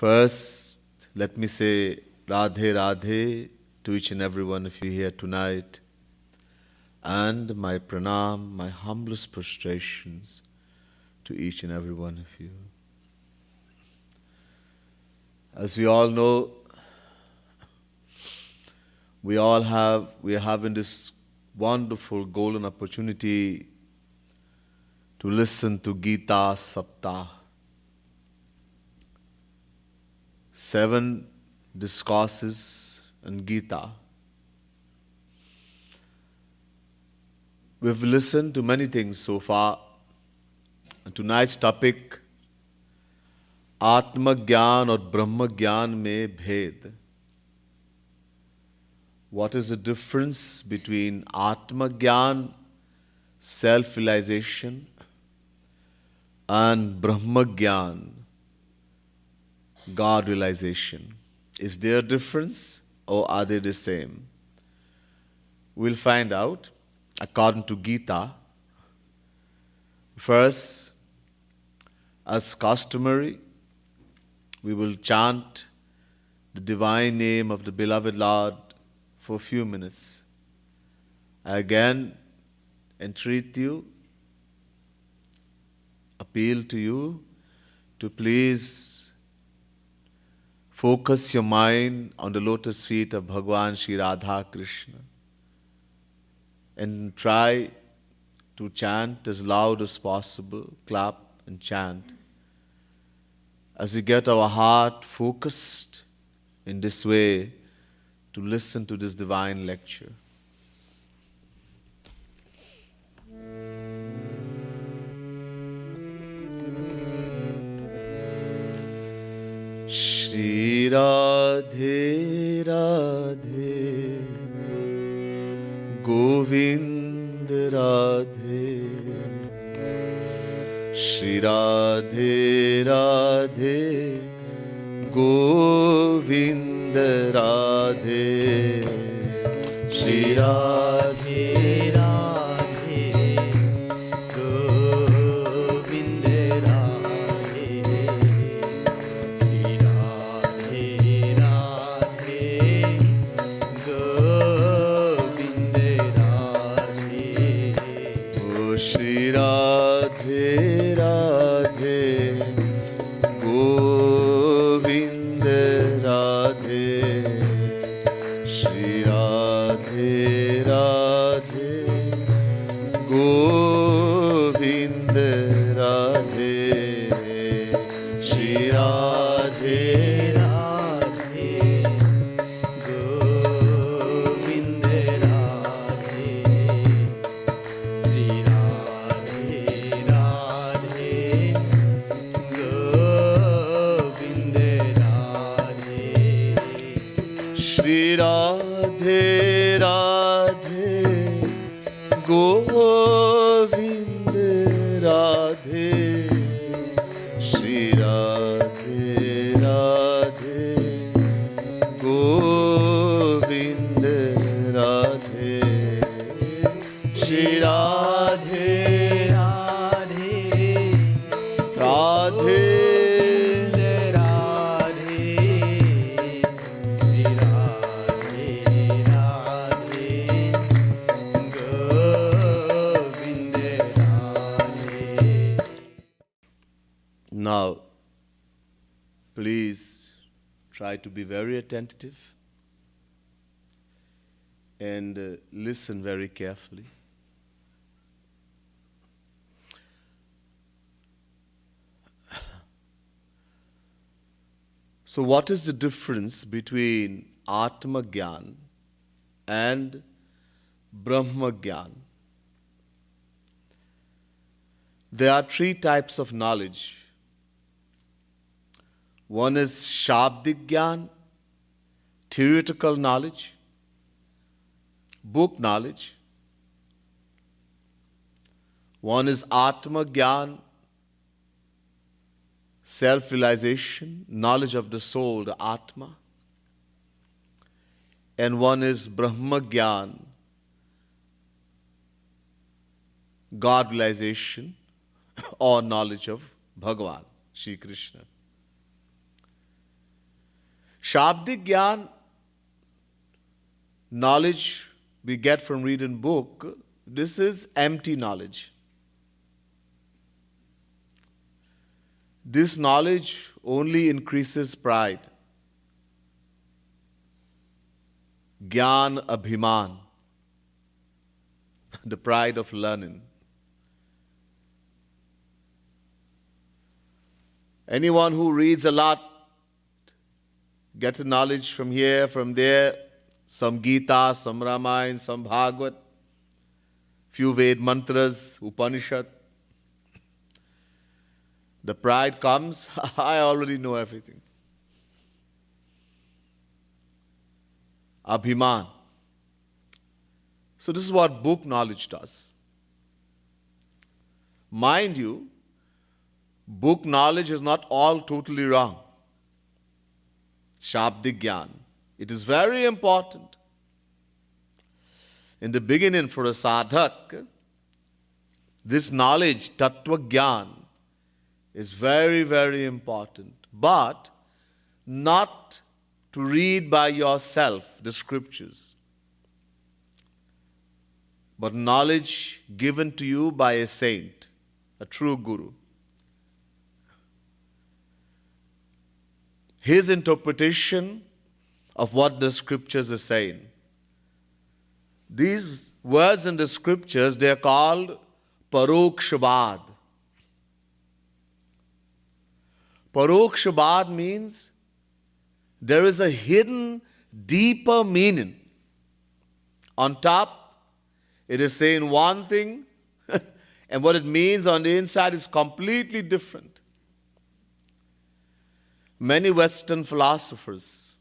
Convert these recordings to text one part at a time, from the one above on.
First, let me say Radhe Radhe to each and every one of you here tonight, and my pranam, my humblest prostrations to each and every one of you. As we all know, we are having this wonderful golden opportunity to listen to Gita Saptah. 7 discourses on Gita. We've listened to many things so far. And tonight's topic, Atma Gyan or Brahma Gyan mein bhed. What is the difference between Atma Gyan, self-realization, and Brahma Gyan, God realization? Is there a difference or are they the same? We'll find out according to Gita. First, as customary, we will chant the divine name of the beloved Lord for a few minutes. I again entreat you, appeal to you to please focus your mind on the lotus feet of Bhagwan Shree Radha Krishna and try to chant as loud as possible, clap and chant. As we get our heart focused in this way to listen to this divine lecture. Shri Radhe Radhe Govind Radhe Shri Radhe Radhe Govind Radhe Shri Radhe Radhe Govind Radhe Shri Radhe Radhe Govind Radhe O Shri Radhe Radhe Govind Radhe Shri Radhe Radhe Govind Radhe Shri Radhe Radhe Govind Radhe Shri Radhe Radhe Govind Radhe Shri Radhe Radhe Govind Radhe Shri Radhe Radhe Govind Radhe Shri Radhe Radhe Radhe Now, please try to be very attentive and listen very carefully. So what is the difference between Atma Gyan and Brahma Gyan? There are 3 types of knowledge. One is Shabdik Gyan, theoretical knowledge, book knowledge. One is Atma Gyan, self-realization, knowledge of the soul, the Atma. And one is Brahma Gyan, God realization or knowledge of Bhagwan Shree Krishna. Shabdik Gyan, knowledge we get from reading book, this is empty knowledge. This knowledge only increases pride. Gyan Abhiman, the pride of learning. Anyone who reads a lot, gets knowledge from here, from there, some Gita, some Ramayana, some Bhagavad, few Ved mantras, Upanishad. The pride comes, I already know everything. Abhiman. So this is what book knowledge does. Mind you, book knowledge is not all totally wrong. Shabdik Gyan. It is very important. In the beginning, for a sadhak, this knowledge, Tattva Gyan, is very, very important. But not to read by yourself the scriptures, but knowledge given to you by a saint, a true guru. His interpretation of what the scriptures are saying. These words in the scriptures, they are called Parokshabad. Parokshabad means there is a hidden, deeper meaning. On top, it is saying one thing, and what it means on the inside is completely different. Many Western philosophers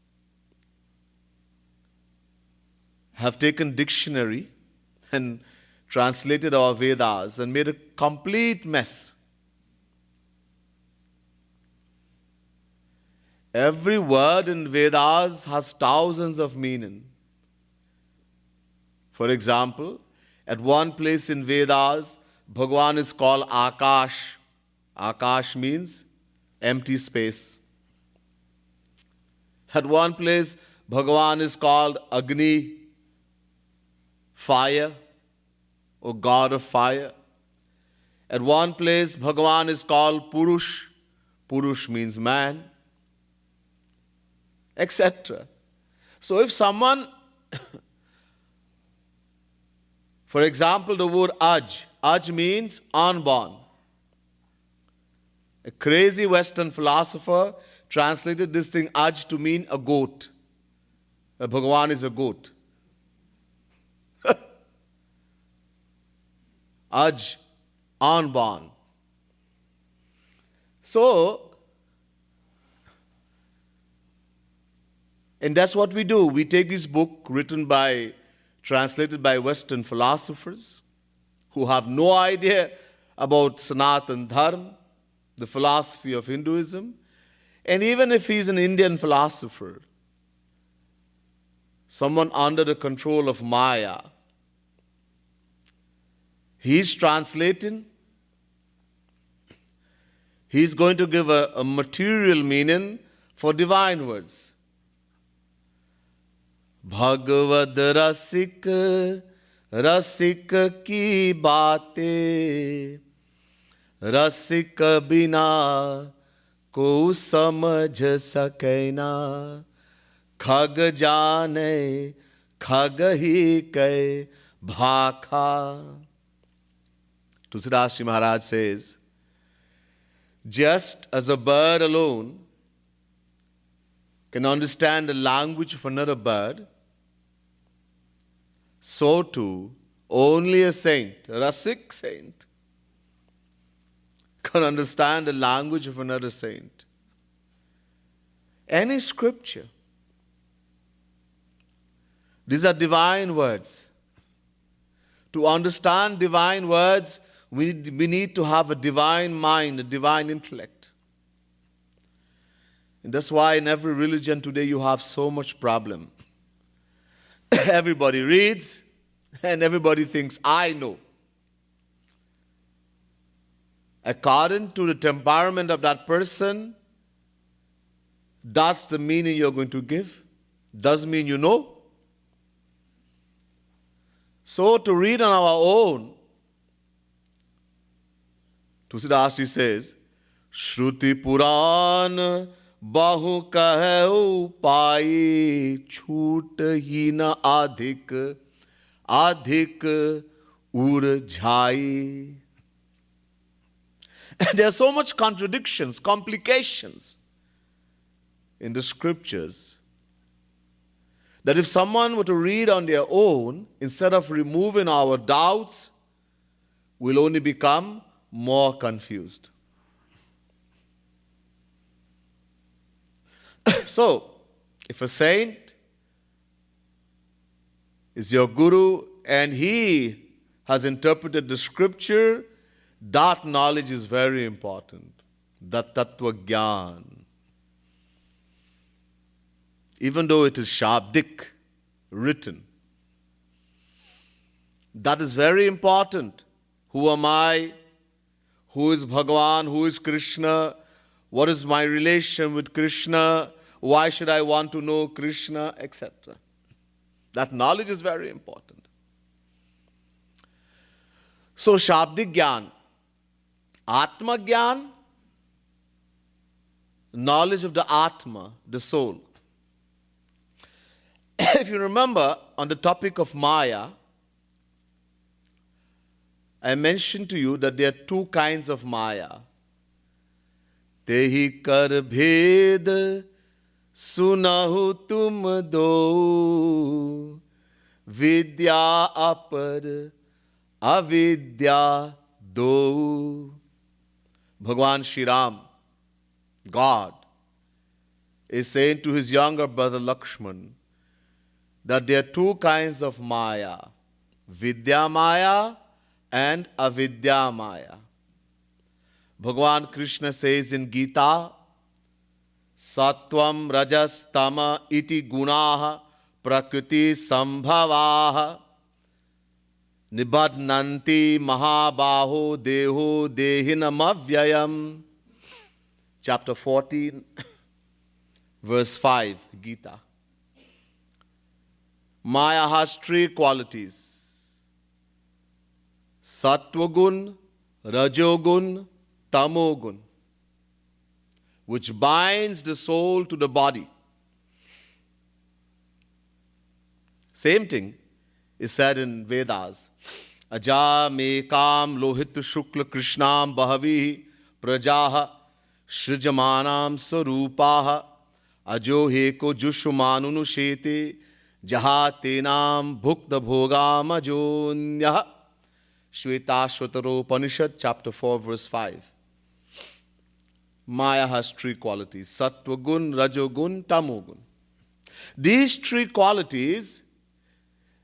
have taken dictionary and translated our Vedas and made a complete mess. Every word in Vedas has thousands of meaning. For example, at one place in Vedas, Bhagwan is called Akash. Akash means empty space. At one place, Bhagwan is called Agni, fire, or God of fire. At one place, Bhagwan is called Purush. Purush means man, etc. So if someone, for example, the word Aj means unborn. A crazy Western philosopher translated this thing Aj to mean a goat. Bhagwan is a goat. Aj, unborn. So, and that's what we do. We take this book translated by Western philosophers who have no idea about Sanatana Dharma, the philosophy of Hinduism. And even if he's an Indian philosopher, someone under the control of Maya, he's translating, he's going to give a material meaning for divine words. Bhagavad Rasik, Rasik ki baate, Rasik bina ko samajh sakena, khag jane, khag hi kai bhakha. Tulsidas Maharaj says, just as a bird alone can understand the language of another bird, so too only a saint, a Rasik saint, can understand the language of another saint. Any scripture, these are divine words. To understand divine words, we need to have a divine mind, a divine intellect. And that's why in every religion today you have so much problem. Everybody reads and everybody thinks, I know. According to the temperament of that person, That's the meaning you're going to give. Does mean you know. So to read on our own, Tulsidas says, Shruti Puran Bahu Kahau Pai Chhoot Hi na Adhik Adhik Ur Jhai. There's so much contradictions, complications in the scriptures that if someone were to read on their own, instead of removing our doubts, we'll only become more confused. So, if a saint is your guru and he has interpreted the scripture, that knowledge is very important. That tattva gyan. Even though it is shabdik, written. That is very important. Who am I? Who is Bhagwan? Who is Krishna? What is my relation with Krishna? Why should I want to know Krishna? Etc. That knowledge is very important. So, Shabdik Gyan, Atma Gyan, knowledge of the Atma, the soul. If you remember, on the topic of Maya, I mentioned to you that there are two kinds of Maya. Tehi kar bhed sunahu tum do vidya apar avidya do. Bhagwan Shri Ram, God, is saying to his younger brother Lakshman that there are two kinds of Maya, Vidya Maya and Avidya Maya. Bhagwan Krishna says in Gita, Sattvam Rajas Tama iti gunaha prakriti sambhavaha nibadnanti mahabaho deho dehinam avyayam. Chapter 14, verse 5, Gita. Maya has three qualities. Sattvagun, Rajogun, Tamogun, which binds the soul to the body. Same thing is said in Vedas. Aja mekam lohit shukla krishnam bahavi prajaha shrijamanam sarupaha ajo heko jushumanunu shete jaha tenam bhukta bhogam ajonyah. Shvetashvataro Upanishad, chapter 4, verse 5. Maya has three qualities. Sattvagun, Rajogun, Tamogun. These three qualities,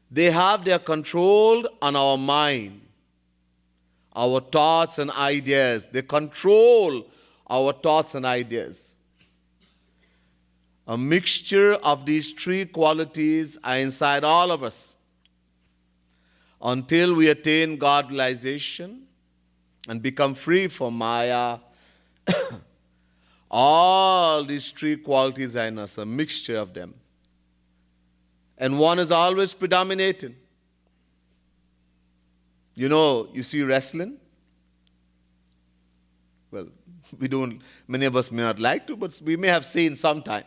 they have their control on our mind, our thoughts and ideas. They control our thoughts and ideas. A mixture of these three qualities are inside all of us. Until we attain God realization and become free from Maya, all these three qualities are in us, a mixture of them. And one is always predominating. You know, you see wrestling. Well, we don't, many of us may not like to, but we may have seen sometime.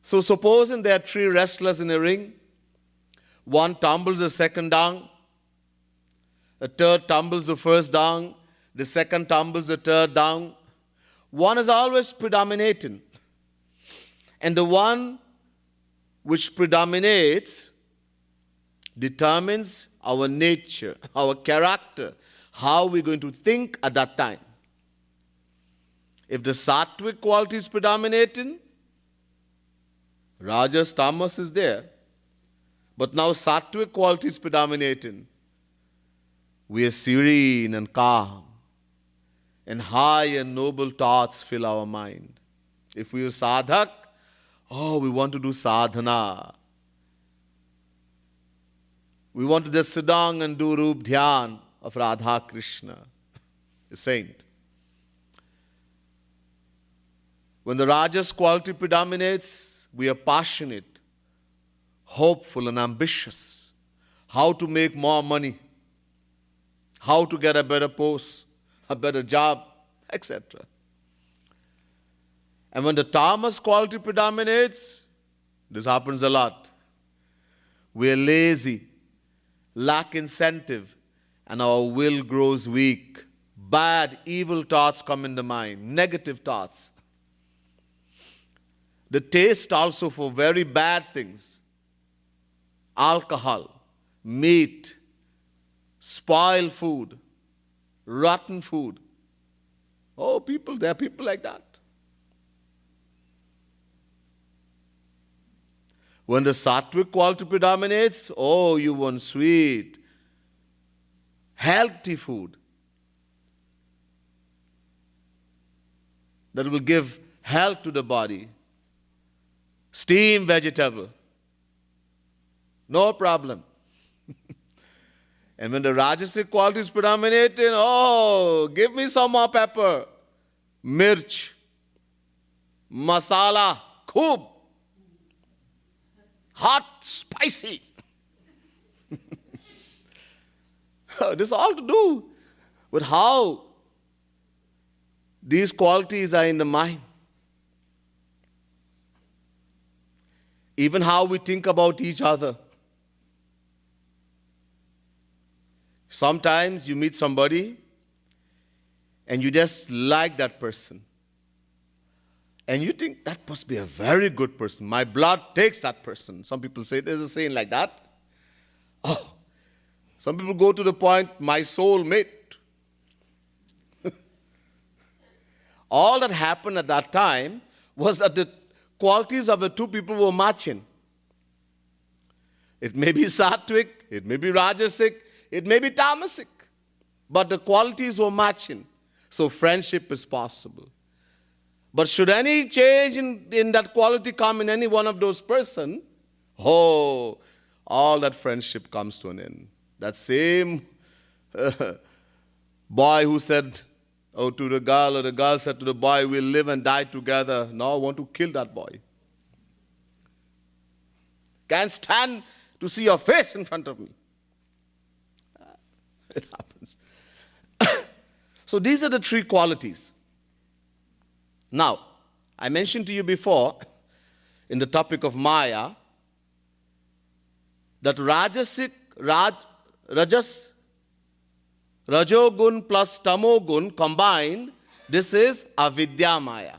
So supposing there are three wrestlers in a ring, one tumbles the second down, a third tumbles the first down, the second tumbles the third down. One is always predominating. And the one which predominates determines our nature, our character, how we're going to think at that time. If the sattvic quality is predominating, Rajas, Tamas is there. But now sattvic quality is predominating. We are serene and calm, and high and noble thoughts fill our mind. If we are sadhak, we want to do sadhana. We want to just sit down and do Rup Dhyan of Radha Krishna, a saint. When the Rajas quality predominates, we are passionate, hopeful and ambitious. How to make more money, how to get a better post, a better job, etc. And when the tamas quality predominates, this happens a lot. We are lazy, lack incentive, and our will grows weak. Bad, evil thoughts come in the mind, negative thoughts. The taste also for very bad things, alcohol, meat, spoiled food, rotten food. Oh, people, there are people like that. When the sattvic quality predominates, oh, you want sweet, healthy food that will give health to the body. Steamed vegetable, no problem. And when the rajasic quality is predominating, oh, give me some more pepper, mirch, masala, khub, hot, spicy. This is all to do with how these qualities are in the mind. Even how we think about each other. Sometimes you meet somebody and you just like that person. And you think that must be a very good person. My blood takes that person. Some people say there's a saying like that. Oh, some people go to the point, my soul mate. All that happened at that time was that the qualities of the two people were matching. It may be sattvic, it may be rajasic, it may be tamasic, but the qualities were matching. So friendship is possible. But should any change in that quality come in any one of those persons, oh, all that friendship comes to an end. That same boy who said, oh, to the girl, or the girl said to the boy, we'll live and die together. Now I want to kill that boy. Can't stand to see your face in front of me. It happens. So these are the three qualities. Now, I mentioned to you before, in the topic of Maya, that Rajas, Rajogun plus Tamogun combined, this is Avidya Maya.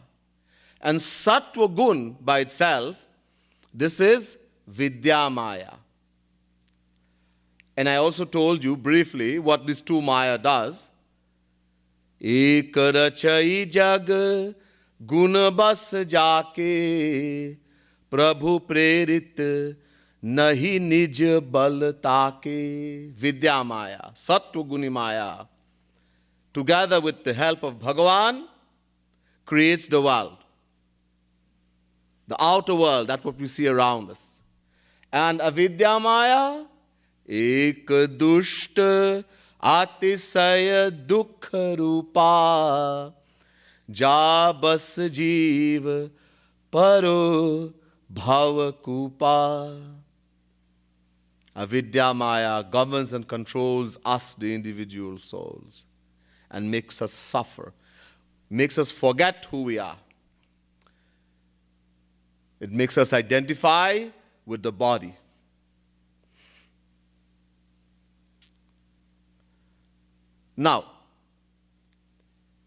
And Sattva Gun by itself, this is Vidya Maya. And I also told you briefly what these two Maya does. Ek rachai jag gun bas jaake Prabhu prerit nahi nij bal taake. Vidya Maya, Sattva Guni Maya, together with the help of Bhagavan, creates the world. The outer world, that's what we see around us. And Avidya Maya, ek dushta atisaya dukha rupa ja bas jeev paro bhava kupa. Avidya Maya governs and controls us, the individual souls, and makes us suffer, makes us forget who we are. It makes us identify with the body. Now,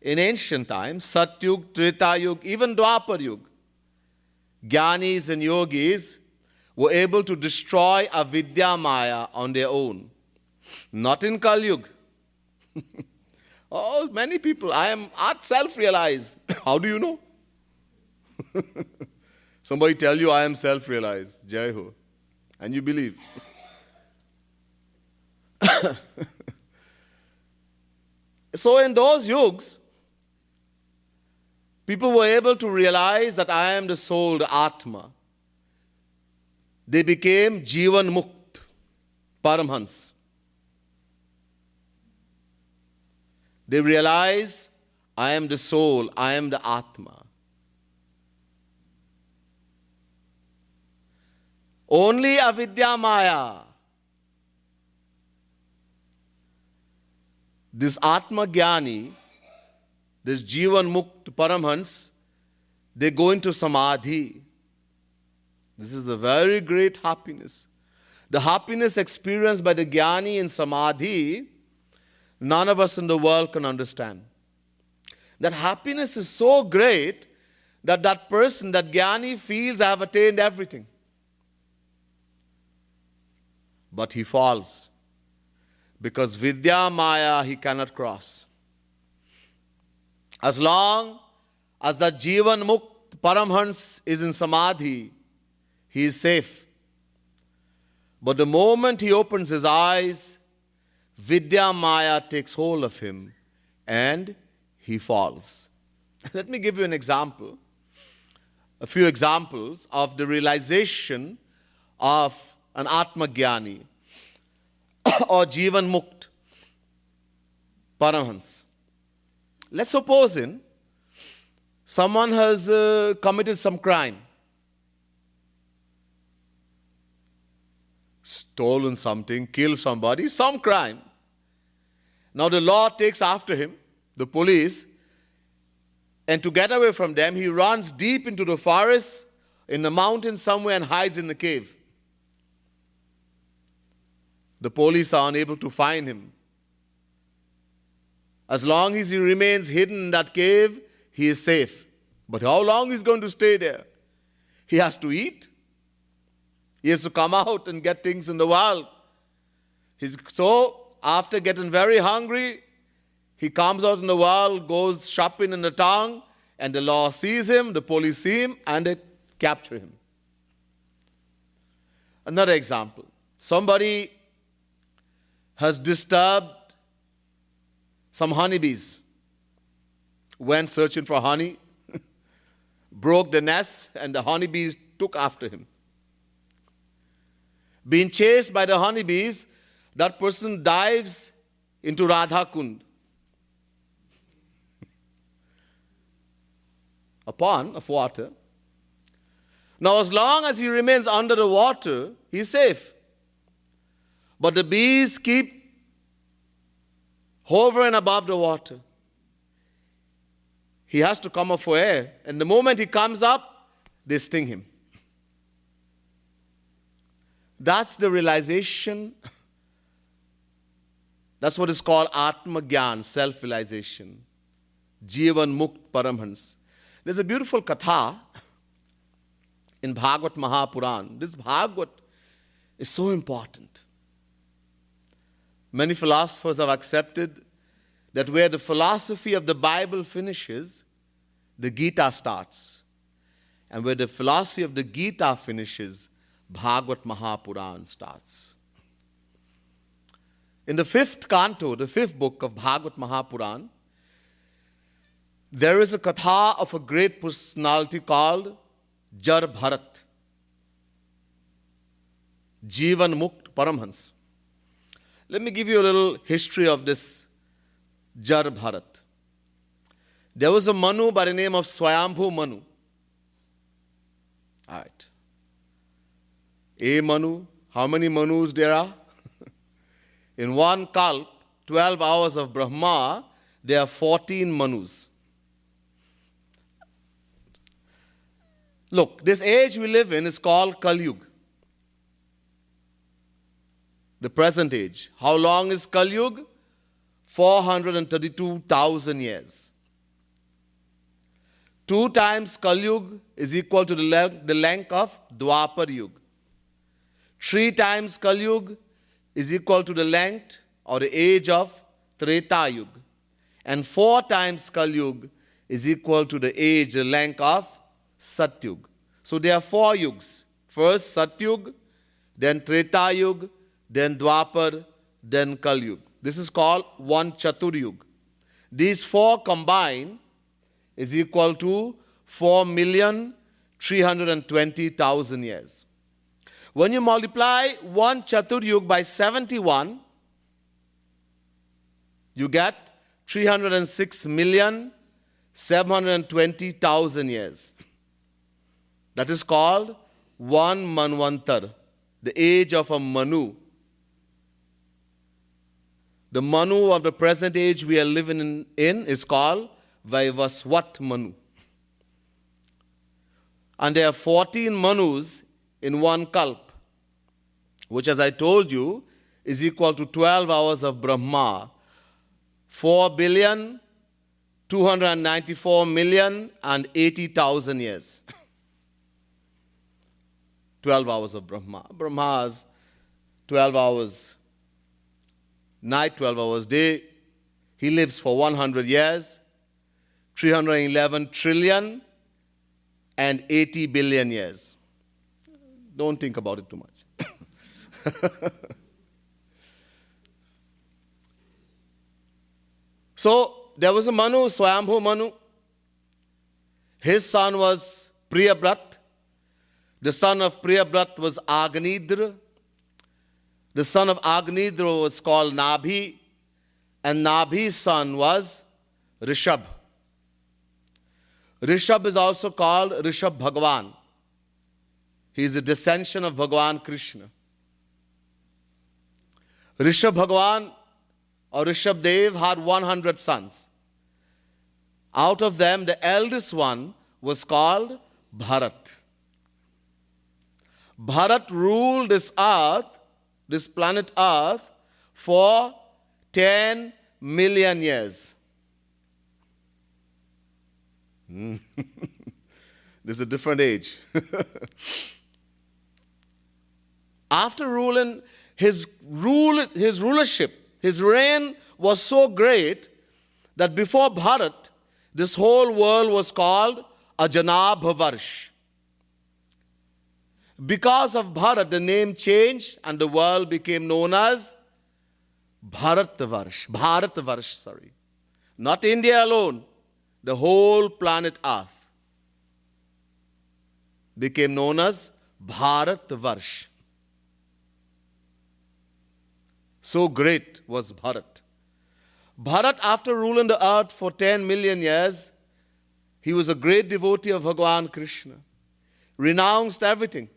in ancient times, Satyug, Treta Yug, even Dwapar Yug, Jnanis and yogis were able to destroy Avidya Maya on their own. Not in Kali Yuga. Oh, many people, I am self-realized. How do you know? Somebody tell you I am self-realized, Jai Ho, and you believe. So in those yugs, people were able to realize that I am the soul, the Atma. They became Jivan Mukt, Paramhans. They realize I am the soul, I am the Atma. Only avidya maya. This Atma Jnani, this Jivan Mukt Paramhans, they go into Samadhi. This is a very great happiness. The happiness experienced by the Jnani in Samadhi, none of us in the world can understand. That happiness is so great that that person, that Jnani, feels, I have attained everything. But he falls. Because Vidya Maya he cannot cross. As long as that Jivan Mukt Paramhans is in Samadhi, he is safe. But the moment he opens his eyes, Vidya Maya takes hold of him and he falls. Let me give you an example, a few examples of the realization of an Atma Jnani or Jivan Mukt Paramhans. Let's suppose someone has committed some crime, stolen something, killed somebody, some crime. Now the law takes after him, the police, and to get away from them, he runs deep into the forest, in the mountains somewhere, and hides in a cave. The police are unable to find him. As long as he remains hidden in that cave, he is safe. But how long is he going to stay there? He has to eat. He has to come out and get things in the world. So, after getting very hungry, he comes out in the world, goes shopping in the town, and the law sees him, the police see him, and they capture him. Another example. Somebody has disturbed some honeybees, went searching for honey, broke the nest, and the honeybees took after him. Being chased by the honeybees, that person dives into Radha Kund, a pond of water. Now, as long as he remains under the water, he is safe. But the bees keep hovering above the water. He has to come up for air. And the moment he comes up, they sting him. That's the realization. That's what is called Atma Gyan, self-realization. Jivan Mukt Paramhans. There's a beautiful katha in Bhagavad Mahapuran. This Bhagavad is so important. Many philosophers have accepted that where the philosophy of the Bible finishes, the Gita starts. And where the philosophy of the Gita finishes, Bhagavad Mahapuran starts. In the 5th canto, the 5th book of Bhagavad Mahapuran, there is a katha of a great personality called Jar Bharat, Jivan Mukt Paramhans. Let me give you a little history of this Jar Bharat. There was a Manu by the name of Swayambhu Manu. All right. A Manu, how many Manus there are? In one kalp, 12 hours of Brahma, there are 14 Manus. Look, this age we live in is called Kali Yuga. The present age. How long is Kali Yuga? 432,000 years. 2 times Kali Yuga is equal to the length of Dwapar Yuga. 3 times Kali Yuga is equal to the length or the age of Treta Yuga. And 4 times Kali Yuga is equal to the age, the length of Satyug. So there are 4 yugs. First Satyug, then Treta Yuga, then Dwapar, then Kali Yuga. This is called one Chatur Yuga. These 4 combined is equal to 4,320,000 years. When you multiply one Chatur Yuga by 71, you get 306,720,000 years. That is called one Manvantar. the age of a Manu. The Manu of the present age we are living in is called Vaivaswat Manu. And there are 14 Manus in one kalp, which, as I told you, is equal to 12 hours of Brahma, 4,294,080,000 years. 12 hours of Brahma. Brahma has 12 hours night, 12 hours day. He lives for 100 years, 311 trillion and 80 billion years. Don't think about it too much. So there was a Manu, Swayambhu Manu. His son was Priyabrat. The son of Priyabrat was Agnidra. The son of Agnidra was called Nabhi. And Nabhi's son was Rishab. Rishab is also called Rishab Bhagwan. He is a descension of Bhagwan Krishna. Rishab Bhagwan or Rishab Dev had 100 sons. Out of them, the eldest one was called Bharat. Bharat ruled this earth, this planet Earth, for 10 million years. This is a different age. After ruling, his rulership, his reign was so great that before Bharat, this whole world was called Ajanabhavarsh. Because of Bharat, the name changed and the world became known as Bharatvarsh. Not India alone, the whole planet Earth became known as Bharatvarsh. So great was Bharat. Bharat, after ruling the earth for 10 million years, he was a great devotee of Bhagwan Krishna, renounced everything,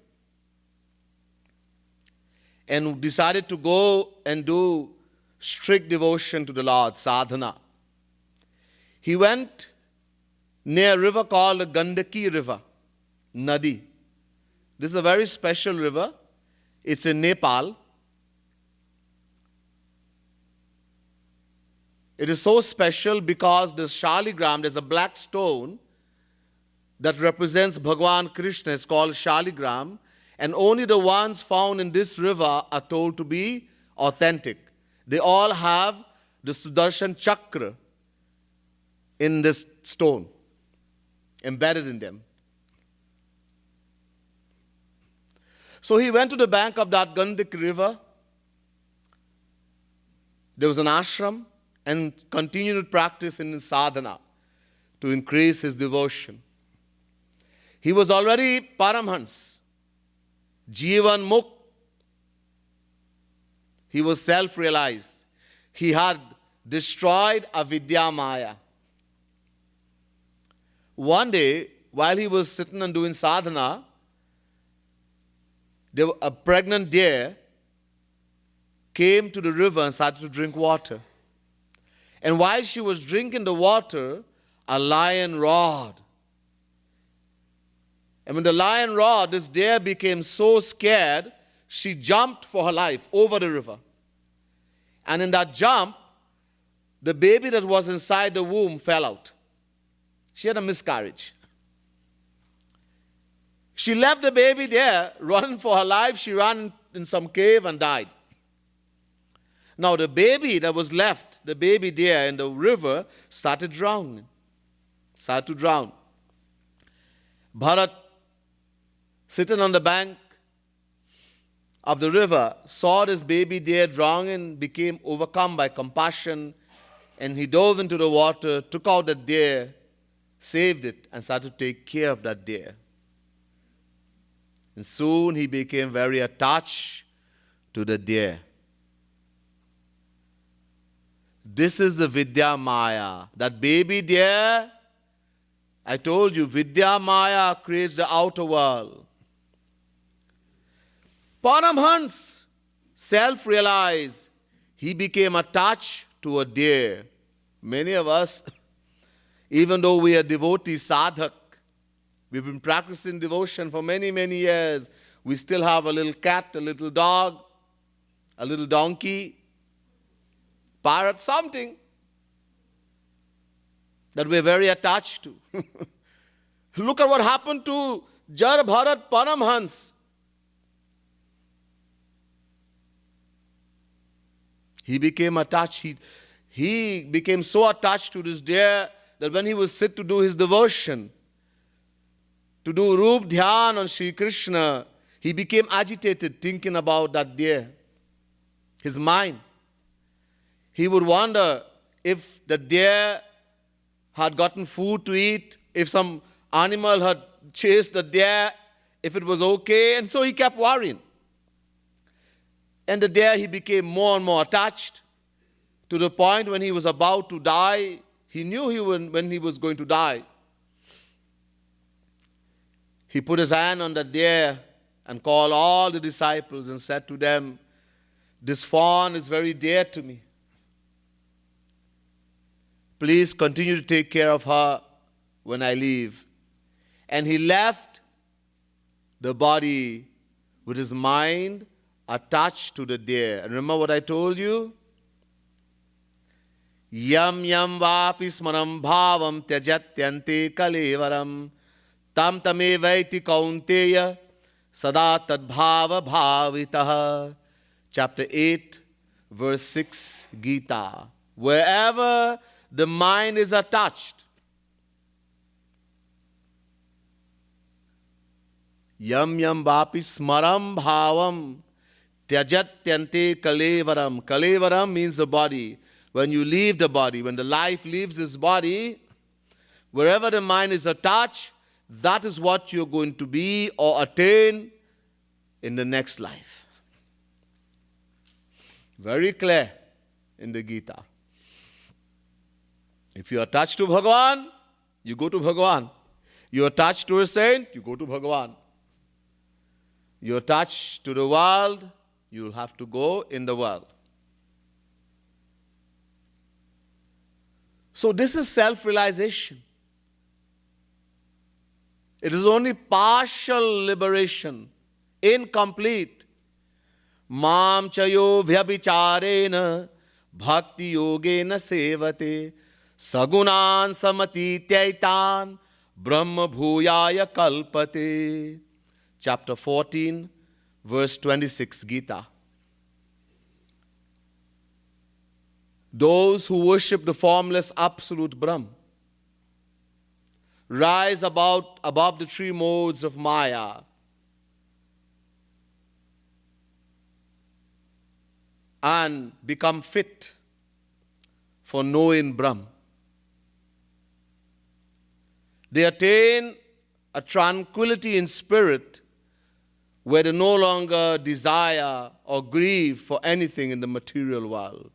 and decided to go and do strict devotion to the Lord, sadhana. He went near a river called the Gandaki River, Nadi. This is a very special river. It's in Nepal. It is so special because the Shaligram, there's a black stone that represents Bhagwan Krishna. It's called Shaligram. And only the ones found in this river are told to be authentic. They all have the Sudarshan Chakra in this stone, embedded in them. So he went to the bank of that Gandik river. There was an ashram, and continued to practice in his sadhana to increase his devotion. He was already Paramhans, Jivan Mukh. He was self-realized. He had destroyed avidya maya. One day, while he was sitting and doing sadhana, a pregnant deer came to the river and started to drink water. And while she was drinking the water, a lion roared. And when the lion roared, this deer became so scared, she jumped for her life over the river. And in that jump, the baby that was inside the womb fell out. She had a miscarriage. She left the baby there, running for her life. She ran in some cave and died. Now the baby that was left, the baby deer in the river, started to drown. Bharat, sitting on the bank of the river, saw this baby deer drowning, became overcome by compassion, and he dove into the water, took out the deer, saved it, and started to take care of that deer. And soon he became very attached to the deer. This is the Vidya Maya. That baby deer, I told you, Vidya Maya creates the outer world. Paramhans, self-realized, he became attached to a deer. Many of us, even though we are devotee sadhak, we've been practicing devotion for many, many years, we still have a little cat, a little dog, a little donkey, parrot, something that we're very attached to. Look at what happened to Jar Bharat Paramhans. He became attached. He became so attached to this deer that when he would sit to do his devotion, to do Rup Dhyan on Sri Krishna, he became agitated thinking about that deer. His mind. He would wonder if the deer had gotten food to eat, if some animal had chased the deer, if it was okay, and so he kept worrying. And the deer, he became more and more attached to the point when he was about to die. He knew when he was going to die. He put his hand on the deer and called all the disciples and said to them, "This fawn is very dear to me. Please continue to take care of her when I leave." And he left the body with his mind attached to the deer. And remember what I told you? Yam yam vapi smaram bhavam tyajatyante kalevaram tam tame vaiti kaunteya sada tadbhava bhavitaha. Chapter 8, verse 6, Gita. Wherever the mind is attached, yam yam vapi smaram bhavam tyajatyante kalevaram. Kalevaram means the body. When you leave the body, when the life leaves this body, wherever the mind is attached, that is what you're going to be or attain in the next life. Very clear in the Gita. If you are attached to Bhagwan, you go to Bhagwan. You are attached to a saint, you go to Bhagwan. You are attached to the world, you will have to go in the world. So this is self-realization. It is only partial liberation, incomplete. Mam chayo vyabhicharena bhakti yogena sevate sagunan samati tyaitan brahma bhuyaya kalpate. Chapter 14, verse 26, Gita. Those who worship the formless absolute Brahm rise above the three modes of Maya. And become fit for knowing Brahm. They attain a tranquility in spirit where they no longer desire or grieve for anything in the material world.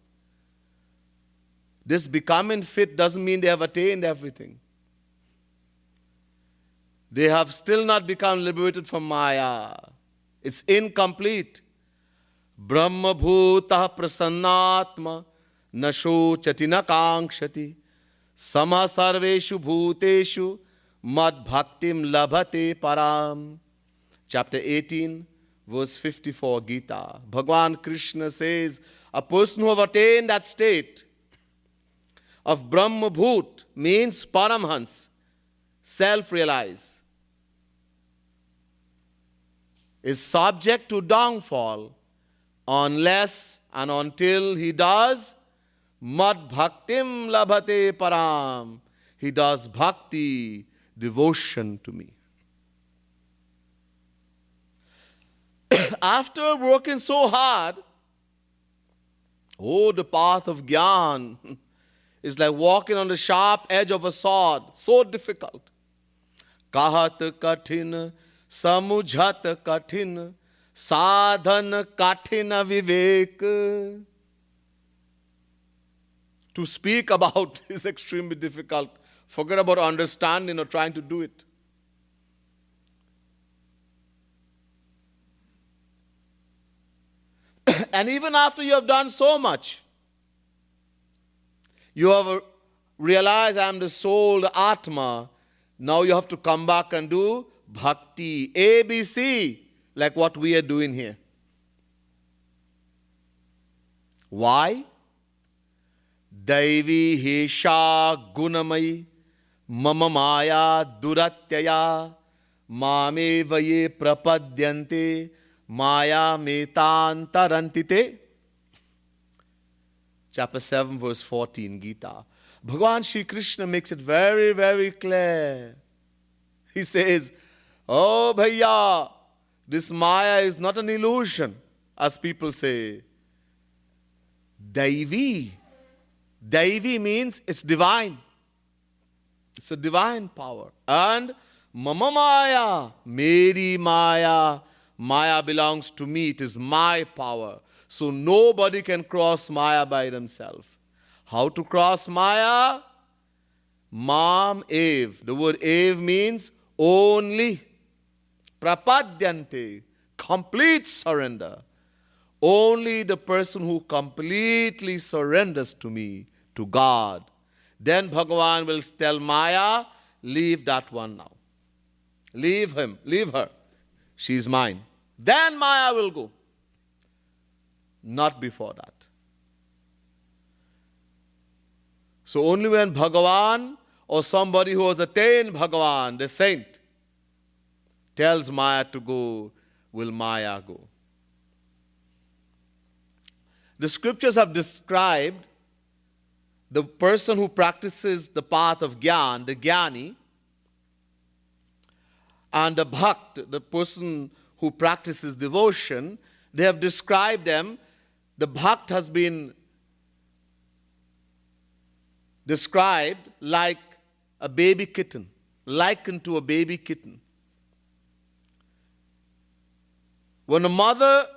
This becoming fit doesn't mean they have attained everything. They have still not become liberated from Maya. It's incomplete. Brahma bhuta prasannatma nashochati na kankshati sama sarveshu bhuteshu mad bhaktim labhate param. Chapter 18, verse 54, Gita. Bhagwan Krishna says, a person who have attained that state of Brahma Bhut means Paramhans, self-realize, is subject to downfall unless and until he does mad bhaktim labhate param. He does bhakti, devotion to me. After working so hard, the path of Gyan is like walking on the sharp edge of a sword, so difficult. Kahat kathin, samujhat kathin, sadhan kathina vivek. To speak about is extremely difficult. Forget about understanding or trying to do it. And even after you have done so much, you have realized I am the soul, the Atma. Now you have to come back and do bhakti, ABC, like what we are doing here. Why? Daivi hesha gunamai mama maya duratyaya mame vaye prapadyante maya metantarantite. Chapter 7, verse 14, Gita. Bhagwan Shree Krishna makes it very, very clear. He says, oh bhaiya, this Maya is not an illusion, as people say. Daivi. Daivi means it's divine. It's a divine power. And Mama Maya, Meri Maya. Maya belongs to me. It is my power. So nobody can cross Maya by themselves. How to cross Maya? Mam Ev. The word Ev means only. Prapadyante. Complete surrender. Only the person who completely surrenders to me, to God. Then Bhagavan will tell Maya, leave that one now. Leave him, leave her. She's mine. Then Maya will go. Not before that. So only when Bhagavan or somebody who has attained Bhagavan, the saint, tells Maya to go, will Maya go. The scriptures have described the person who practices the path of Gyan, the Gyani, and the Bhakt, the person who practices devotion. They have described them. The Bhakt has been described like a baby kitten, likened to a baby kitten. When a mother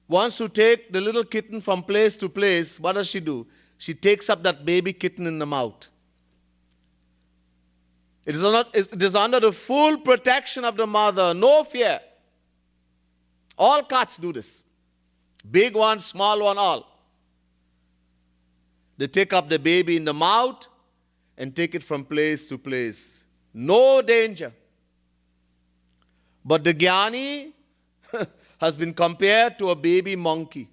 wants to take the little kitten from place to place, what does she do? She takes up that baby kitten in the mouth. It is under the full protection of the mother, no fear. All cats do this. Big one, small one, all. They take up the baby in the mouth and take it from place to place. No danger. But the Gyani has been compared to a baby monkey.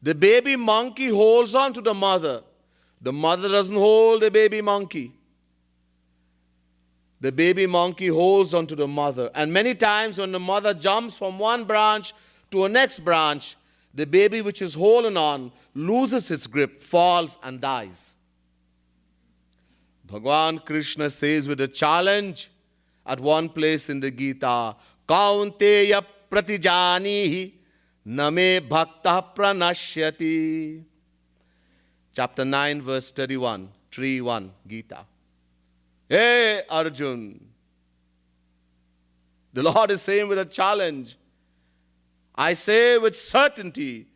The baby monkey holds on to the mother. The mother doesn't hold the baby monkey. The baby monkey holds on to the mother. And many times when the mother jumps from one branch to a next branch, the baby which is holding on loses its grip, falls and dies. Bhagwan Krishna says with a challenge at one place in the Gita, Kaunteya pratijanihi name bhakta pranashyati. Chapter 9, verse 31, 3:1, Gita. Hey, Arjun. The Lord is saying with a challenge, I say with certainty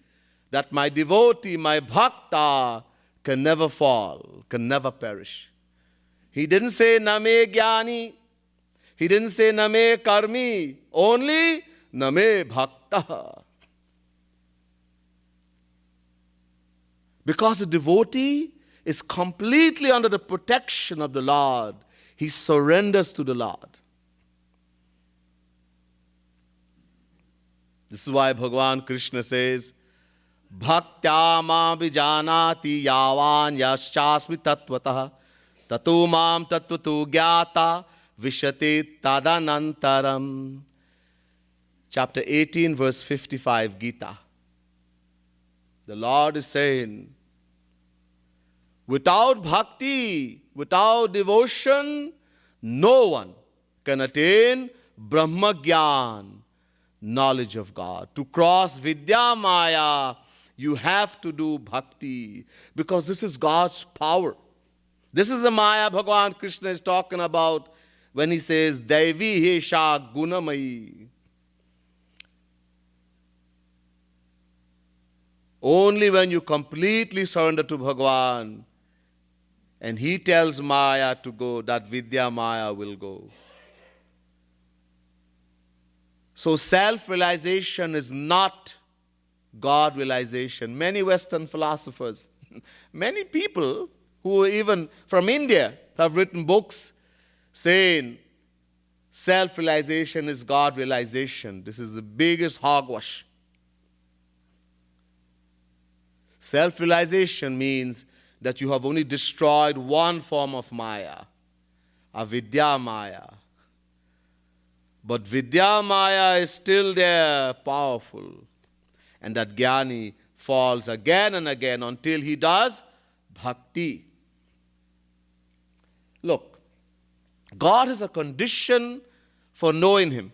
that my devotee, my bhakta, can never fall, can never perish. He didn't say name jnani. He didn't say name karmi. Only name bhakta. Because the devotee is completely under the protection of the Lord. He surrenders to the Lord. This is why Bhagwan Krishna says, Bhaktya ma vijanati yavan yaschasmi tatvatah tatu mam tatvatu gyata vishate tadanantaram. Chapter 18, verse 55, Gita. The Lord is saying, without bhakti, without devotion, no one can attain Brahma Gyan, knowledge of God. To cross Vidya Maya, you have to do bhakti, because this is God's power. This is the Maya Bhagwan Krishna is talking about when he says, Daivi hesha gunamayi. Only when you completely surrender to Bhagwan and he tells Maya to go, that Vidya Maya will go. So self-realization is not God realization. Many Western philosophers, many people who even from India have written books saying self-realization is God realization. This is the biggest hogwash. Self-realization means that you have only destroyed one form of Maya, avidya Maya. But Vidya Maya is still there, powerful. And that Jnani falls again and again until he does bhakti. Look, God has a condition for knowing Him.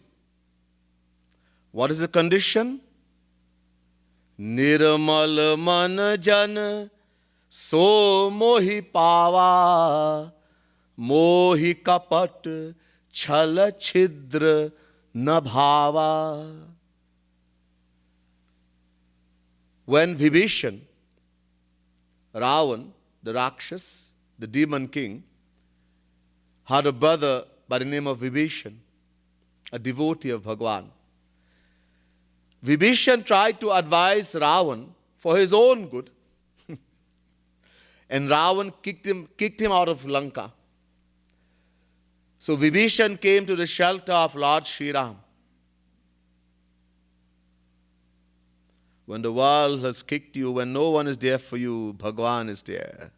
What is the condition? Nirmal man jan so mohi pava mohi kapat Chala chidra nabhava. When Vibhishan, Ravan, the Rakshas, the demon king, had a brother by the name of Vibhishan, a devotee of Bhagwan. Vibhishan tried to advise Ravan for his own good, and Ravan kicked him out of Lanka. So Vibhishan came to the shelter of Lord Shri Ram. When the world has kicked you, when no one is there for you, Bhagwan is there.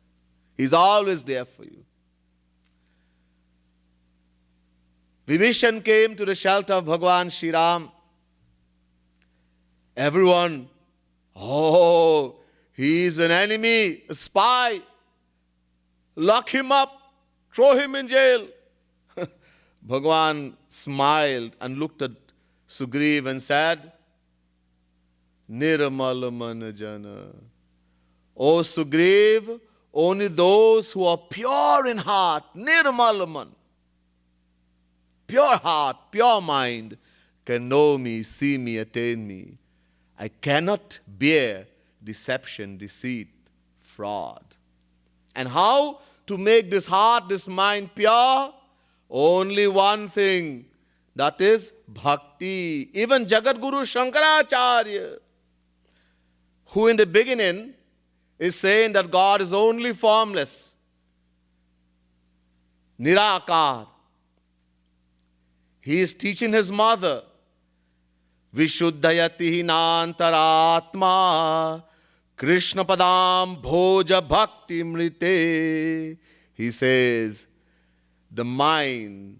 He's always there for you. Vibhishan came to the shelter of Bhagwan Shri Ram. Everyone, oh, he's an enemy, a spy. Lock him up, throw him in jail. Bhagwan smiled and looked at Sugriv and said, Nirmal manajana. O Sugriv, only those who are pure in heart, Nirmal man, pure heart, pure mind, can know me, see me, attain me. I cannot bear deception, deceit, fraud. And how to make this heart, this mind pure? Only one thing, that is bhakti. Even Jagadguru Shankaracharya, who in the beginning is saying that God is only formless, Nirakar. He is teaching his mother, Vishuddhayati Nantaratma Krishna Padam Bhoja Bhakti Mrite. He says, the mind,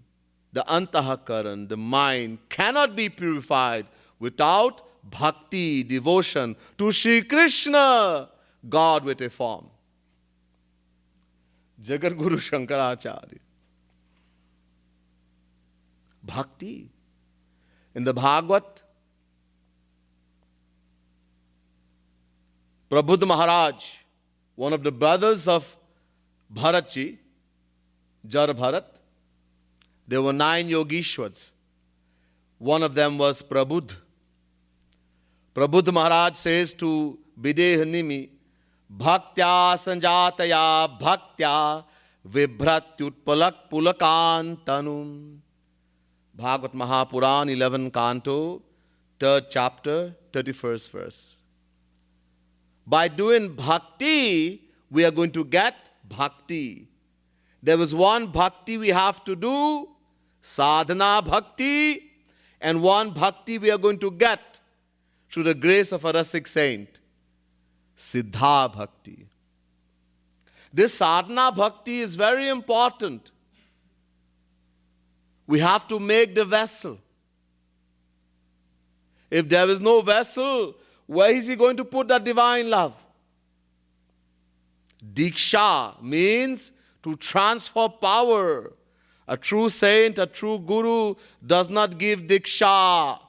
the antahakaran, the mind cannot be purified without bhakti, devotion to Shri Krishna, God with a form. Jagadguru Shankaracharya. Bhakti. In the Bhagavad, Prabhupada Maharaj, one of the brothers of Bharatji, Jar Bharat, there were 9 Yogishwars. One of them was Prabhupada. Prabhupada Maharaj says to Videhanimi, Bhaktya sanjataya bhaktya vibhratyutpalak pulakantanum. Bhagavad Mahapuran, 11 canto, 3rd chapter, 31st verse. By doing bhakti, we are going to get bhakti. There was one bhakti we have to do, sadhana bhakti, and one bhakti we are going to get through the grace of a Rasik saint, siddha bhakti. This sadhana bhakti is very important. We have to make the vessel. If there is no vessel, where is he going to put that divine love? Diksha means to transfer power. A true saint, a true guru does not give diksha.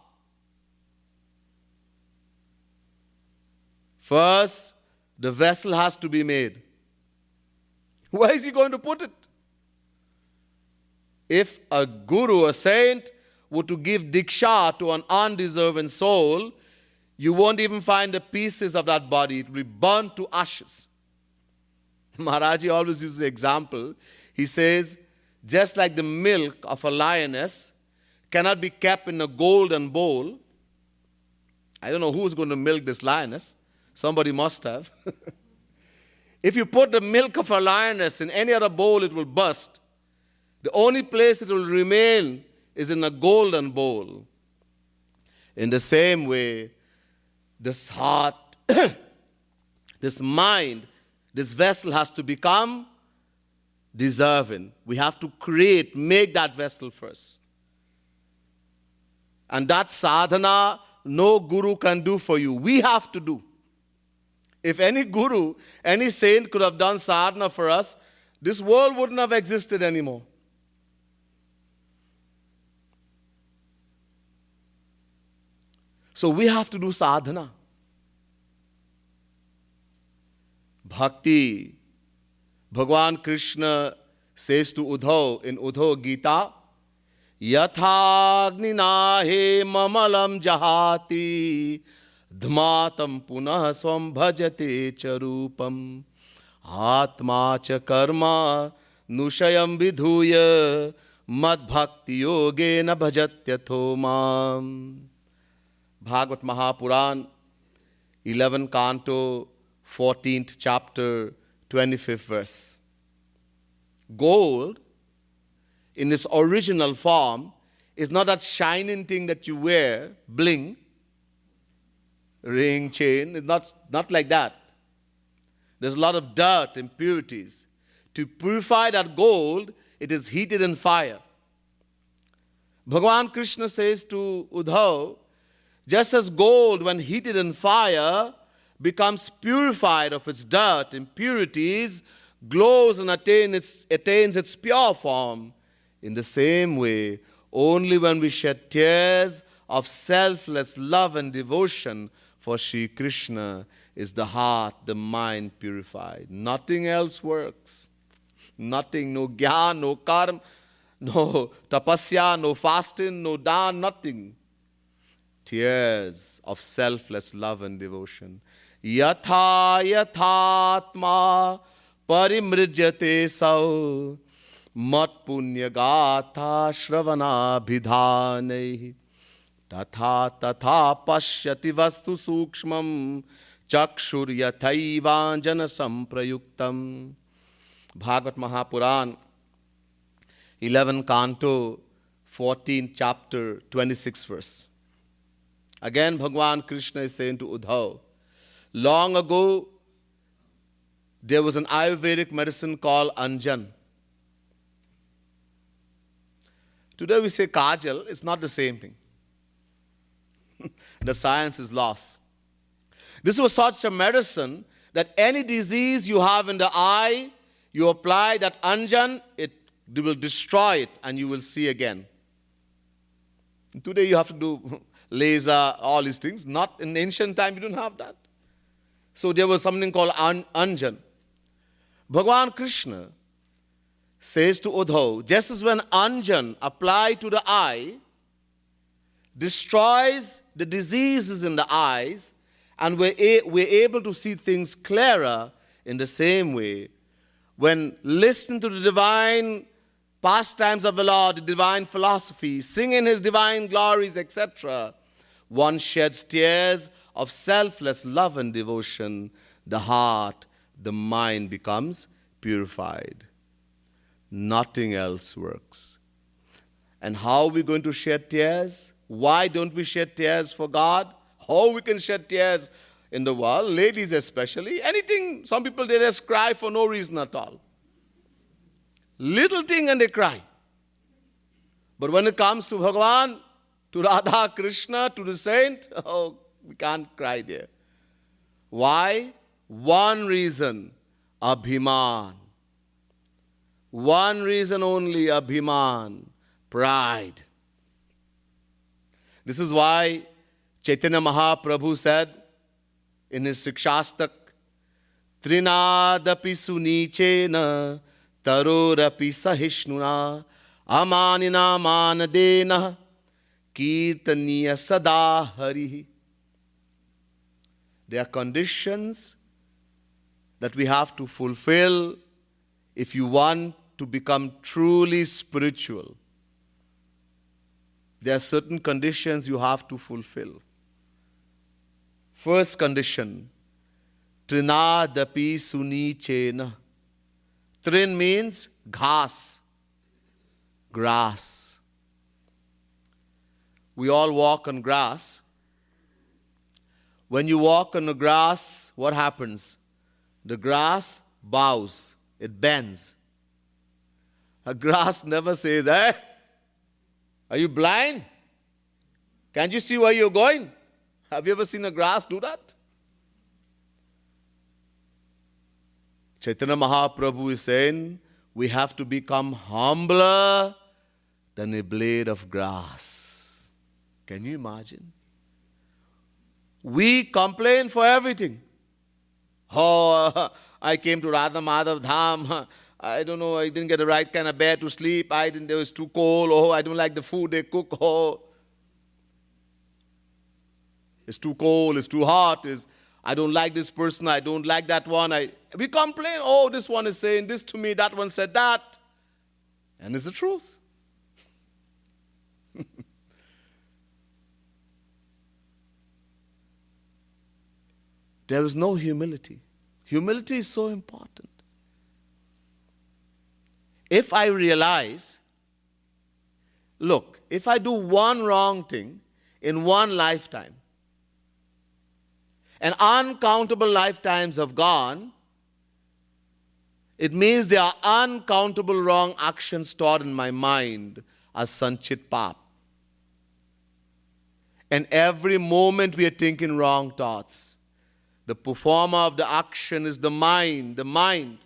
First, the vessel has to be made. Where is he going to put it? If a guru, a saint, were to give diksha to an undeserving soul, you won't even find the pieces of that body. It will be burnt to ashes. Maharaji always uses the example. He says, just like the milk of a lioness cannot be kept in a golden bowl. I don't know who's going to milk this lioness. Somebody must have. If you put the milk of a lioness in any other bowl, it will burst. The only place it will remain is in a golden bowl. In the same way, this heart, this mind, this vessel has to become deserving. We have to make that vessel first. And that sadhana, no guru can do for you. We have to do. If any guru, any saint could have done sadhana for us, this world wouldn't have existed anymore. So we have to do sadhana. Bhakti. Bhagwan Krishna says to Uddhav in Uddhav Gita, Yathagni he mamalam jahati dhmatam punah swam bhajate charupam atma cha karma nushayam vidhuya mad bhakti yogena bhajatyatho mam. Bhagavad Mahapuran, 11th canto, 14th chapter, 25th verse. Gold, in its original form, is not that shining thing that you wear, bling, ring, chain. It's not like that. There's a lot of dirt, impurities. To purify that gold, it is heated in fire. Bhagwan Krishna says to Uddhav, just as gold, when heated in fire, becomes purified of its dirt, impurities, glows and attains its pure form, in the same way, only when we shed tears of selfless love and devotion for Sri Krishna is the heart, the mind purified. Nothing else works. Nothing, no gyan, no karma, no tapasya, no fasting, no dan, nothing. Tears of selfless love and devotion. Yatha yathatma parimrijyate sau mat punya gatha shravana bhidhanai tatha tatha pashyati vastu sukshmam chakshur yathaivanjana samprayuktam. Bhagavad Mahapuran, 11th canto, 14th chapter, 26th verse. Again, Bhagwan Krishna is saying to Uddhav, long ago, there was an Ayurvedic medicine called Arjun. Today we say kajal, it's not the same thing. The science is lost. This was such a medicine that any disease you have in the eye, you apply that Arjun, it will destroy it and you will see again. Today you have to do laser, all these things. Not in ancient time, you didn't have that. So there was something called Arjun. Bhagwan Krishna says to Uddhav, just as when Arjun applied to the eye, destroys the diseases in the eyes, and we're able to see things clearer, in the same way, when listening to the divine pastimes of the Lord, the divine philosophy, singing His divine glories, etc., one sheds tears of selfless love and devotion. The heart, the mind becomes purified. Nothing else works. And how are we going to shed tears? Why don't we shed tears for God? How we can shed tears in the world, ladies especially, anything, some people, they just cry for no reason at all. Little thing and they cry. But when it comes to Bhagwan, to Radha, Krishna, to the saint, oh, we can't cry there. Why? One reason, abhiman. One reason only, abhiman, pride. This is why Chaitanya Mahaprabhu said in his Sikshastak, Trinadapi sunichena tarorapi sahishnuna amanina manadena kirtaniya sada harihi. There are conditions that we have to fulfill if you want to become truly spiritual. there are certain conditions you have to fulfill. First condition, Trinadapi suni chena. Trin means ghas, grass. We all walk on grass. When you walk on the grass, what happens? The grass bows, it bends. A grass never says, "Hey, are you blind? Can't you see where you're going?" Have you ever seen a grass do that? Chaitanya Mahaprabhu is saying, we have to become humbler than a blade of grass. Can you imagine? We complain for everything. Oh, I came to Radha Madhav Dham. I don't know, I didn't get the right kind of bed to sleep. It was too cold. Oh, I don't like the food they cook. Oh, it's too cold, it's too hot. I don't like this person, I don't like that one. We complain, oh, this one is saying this to me, that one said that. And it's the truth. There is no humility. Humility is so important. If I realize, look, if I do one wrong thing in one lifetime, and uncountable lifetimes have gone, it means there are uncountable wrong actions stored in my mind as sanchit pap. And every moment we are thinking wrong thoughts. The performer of the action is the mind, the mind.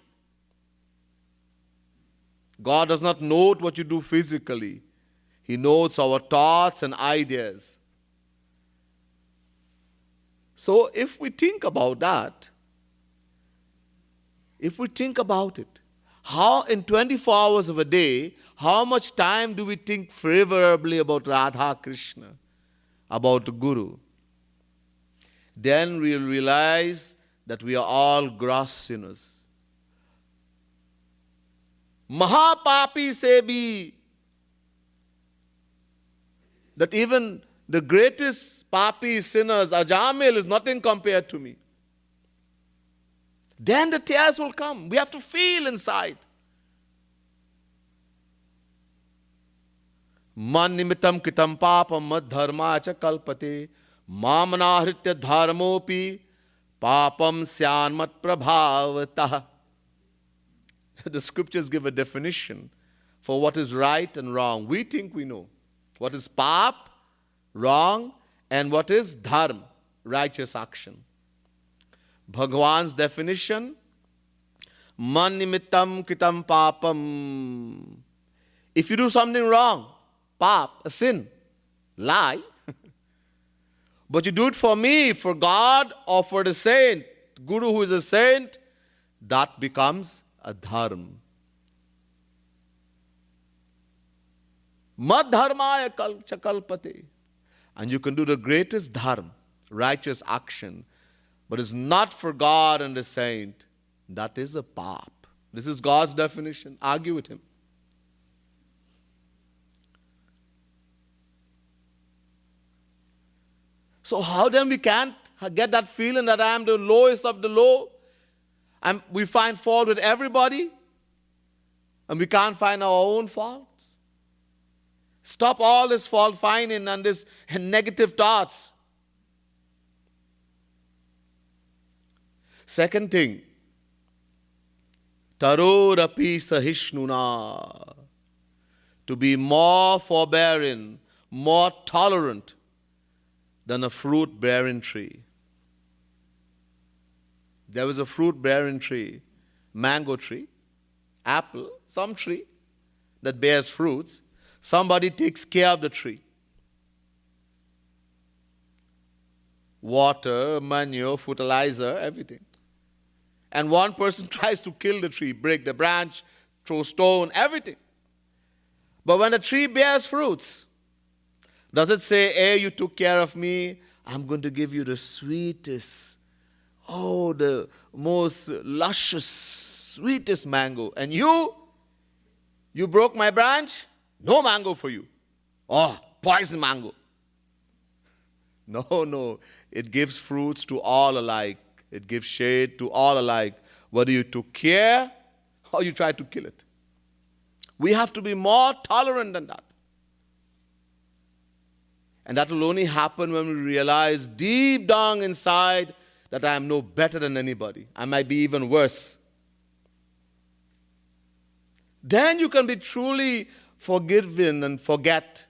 God does not note what you do physically. He notes our thoughts and ideas. So if we think about that, if we think about it, how in 24 hours of a day, how much time do we think favorably about Radha Krishna, about the Guru? Then we'll realize that we are all gross sinners. Mahapapi se bhi, that even the greatest papi sinners, Ajamil, is nothing compared to me. Then the tears will come. We have to feel inside. Man nimitam kitam papam mad dharma cha kalpate mamnahritya dharmopi papam syanmat prabhavatah. The scriptures give a definition for what is right and wrong. We think we know. What is pap, wrong, and what is dharma, righteous action. Bhagwan's definition, man nimittam kitam papam. If you do something wrong, pap, a sin, lie, but you do it for me, for God, or for the saint, Guru who is a saint, that becomes a dharma. Mad dharmaya chakalpate. And you can do the greatest dharma, righteous action, but it's not for God and the saint. That is a pap. This is God's definition. Argue with him. So how then we can't get that feeling that I am the lowest of the low? And we find fault with everybody, and we can't find our own faults. Stop all this fault finding and this negative thoughts. Second thing, tarorapi sahishnuna, to be more forbearing, more tolerant than a fruit-bearing tree. There was a fruit-bearing tree, mango tree, apple, some tree that bears fruits. Somebody takes care of the tree. Water, manure, fertilizer, everything. And one person tries to kill the tree, break the branch, throw stone, everything. But when the tree bears fruits, does it say, hey, you took care of me, I'm going to give you the sweetest, the most luscious, sweetest mango. And you broke my branch? No mango for you. Oh, poison mango. No, no. It gives fruits to all alike. It gives shade to all alike. Whether you took care or you tried to kill it. We have to be more tolerant than that. And that will only happen when we realize deep down inside that I am no better than anybody. I might be even worse. Then you can be truly forgiven and forget.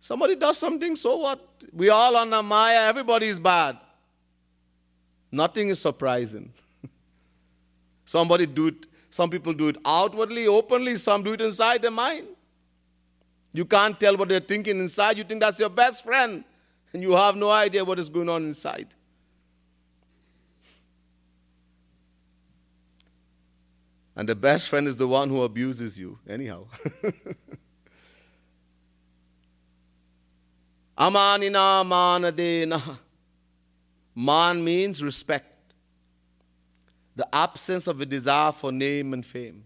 Somebody does something, so what? We all on a Maya, everybody is bad. Nothing is surprising. Some people do it outwardly, openly, some do it inside their mind. You can't tell what they're thinking inside. You think that's your best friend, and you have no idea what is going on inside. And the best friend is the one who abuses you, anyhow. Amanina manadena. Man means respect. The absence of a desire for name and fame.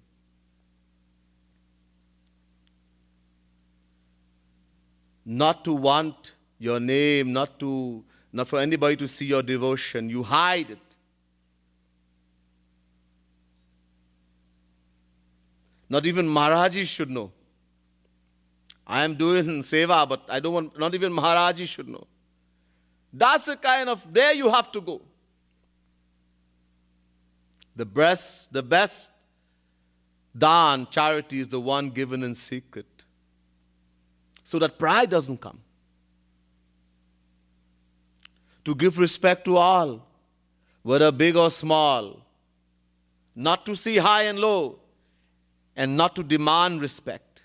Not to want your name, not for anybody to see your devotion. You hide it. Not even Maharaji should know. I am doing seva, but I don't want, not even Maharaji should know. That's the kind of, there you have to go. The best dan, charity, is the one given in secret. So that pride doesn't come. To give respect to all, whether big or small. Not to see high and low, and not to demand respect.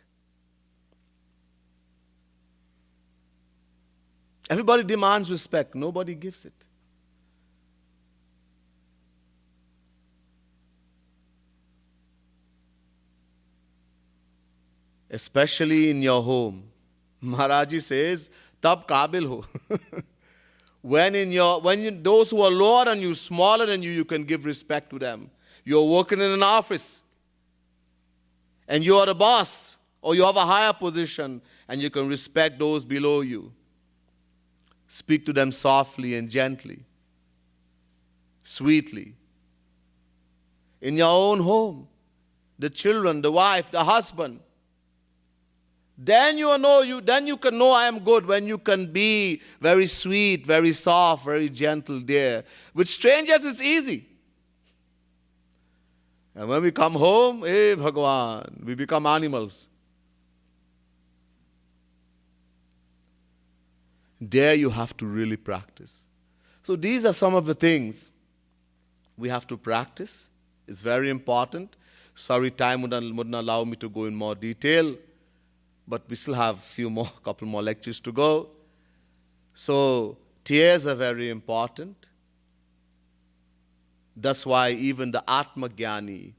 Everybody demands respect. Nobody gives it. Especially in your home. Maharaji says, tab kabil ho. When those who are lower than you, smaller than you can give respect to them. You're working in an office, and you are the boss, or you have a higher position, and you can respect those below you. Speak to them softly and gently, sweetly. In your own home, the children, the wife, the husband. Then you can know I am good, when you can be very sweet, very soft, very gentle there. With strangers it's easy. And when we come home, hey Bhagwan, we become animals. There you have to really practice. So these are some of the things we have to practice. It's very important. Sorry, time wouldn't allow me to go in more detail, but we still have couple more lectures to go. So tears are very important. That's why even the Atma Jnani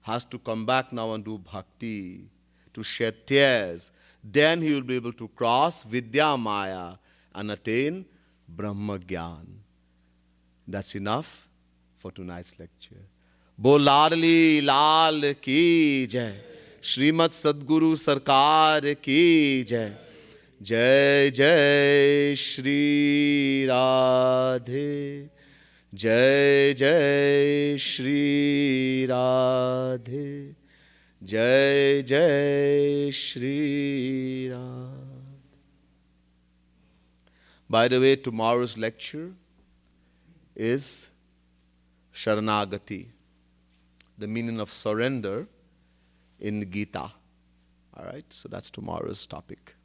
has to come back now and do bhakti, to shed tears. Then he will be able to cross Vidya Maya and attain Brahma Gyan. That's enough for tonight's lecture. Bol Ladli Lal ki jai. Shreemad Sadguru Sarkar ki jai. Jai Jai Shri Radhe. Jai Jai Shri Radhe. Jai Jai Shri Radhe. By the way, tomorrow's lecture is Sharanagati, the meaning of surrender in Gita. All right, so that's tomorrow's topic.